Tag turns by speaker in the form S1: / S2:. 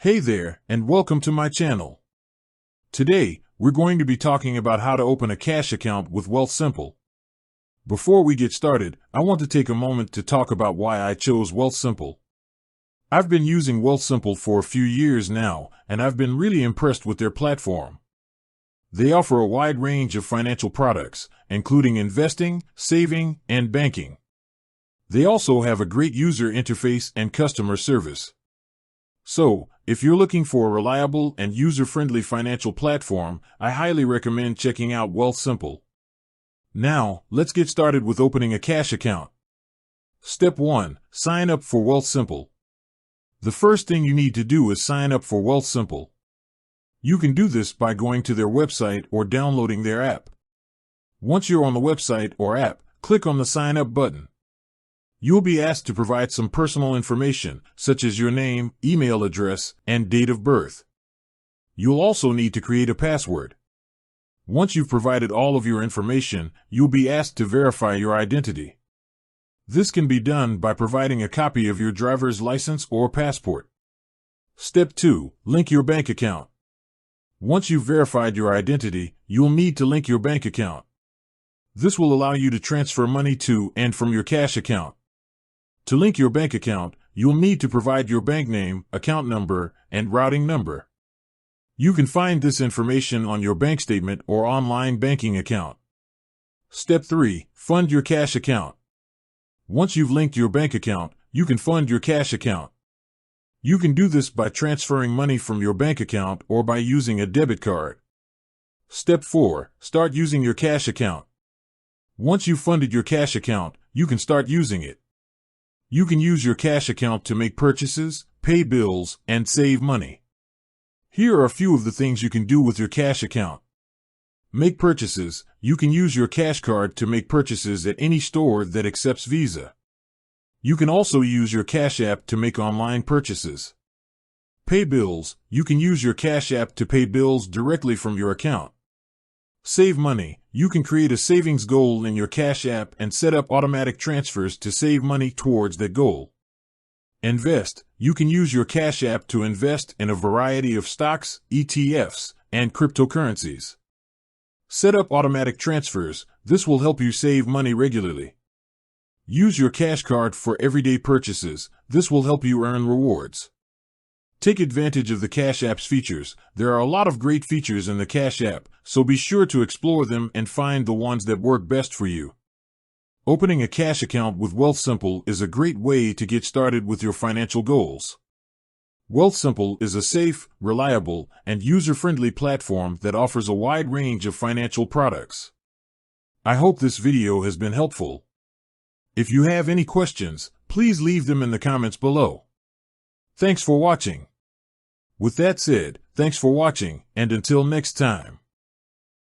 S1: Hey there, and welcome to my channel. Today, we're going to be talking about how to open a cash account with Wealthsimple. Before we get started, I want to take a moment to talk about why I chose Wealthsimple. I've been using Wealthsimple for a few years now, and I've been really impressed with their platform. They offer a wide range of financial products, including investing, saving, and banking. They also have a great user interface and customer service. So, if you're looking for a reliable and user-friendly financial platform, I highly recommend checking out Wealthsimple. Now, let's get started with opening a cash account. Step 1. Sign up for Wealthsimple. The first thing you need to do is sign up for Wealthsimple. You can do this by going to their website or downloading their app. Once you're on the website or app, click on the Sign Up button. You'll be asked to provide some personal information, such as your name, email address, and date of birth. You'll also need to create a password. Once you've provided all of your information, you'll be asked to verify your identity. This can be done by providing a copy of your driver's license or passport. Step 2. Link your bank account. Once you've verified your identity, you'll need to link your bank account. This will allow you to transfer money to and from your cash account. To link your bank account, you'll need to provide your bank name, account number, and routing number. You can find this information on your bank statement or online banking account. Step 3. Fund your cash account. Once you've linked your bank account, you can fund your cash account. You can do this by transferring money from your bank account or by using a debit card. Step 4. Start using your cash account. Once you've funded your cash account, you can start using it. You can use your cash account to make purchases, pay bills, and save money. Here are a few of the things you can do with your cash account. Make purchases. You can use your cash card to make purchases at any store that accepts Visa. You can also use your Cash App to make online purchases. Pay bills. You can use your Cash App to pay bills directly from your account. Save money. You can create a savings goal in your Cash App and set up automatic transfers to save money towards that goal. Invest. You can use your Cash App to invest in a variety of stocks, ETFs, and cryptocurrencies. Set up automatic transfers. This will help you save money regularly. Use your cash card for everyday purchases. This will help you earn rewards. Take advantage of the Cash App's features. There are a lot of great features in the Cash App, so be sure to explore them and find the ones that work best for you. Opening a cash account with Wealthsimple is a great way to get started with your financial goals. Wealthsimple is a safe, reliable, and user-friendly platform that offers a wide range of financial products. I hope this video has been helpful. If you have any questions, please leave them in the comments below. Thanks for watching. With that said, thanks for watching, and until next time.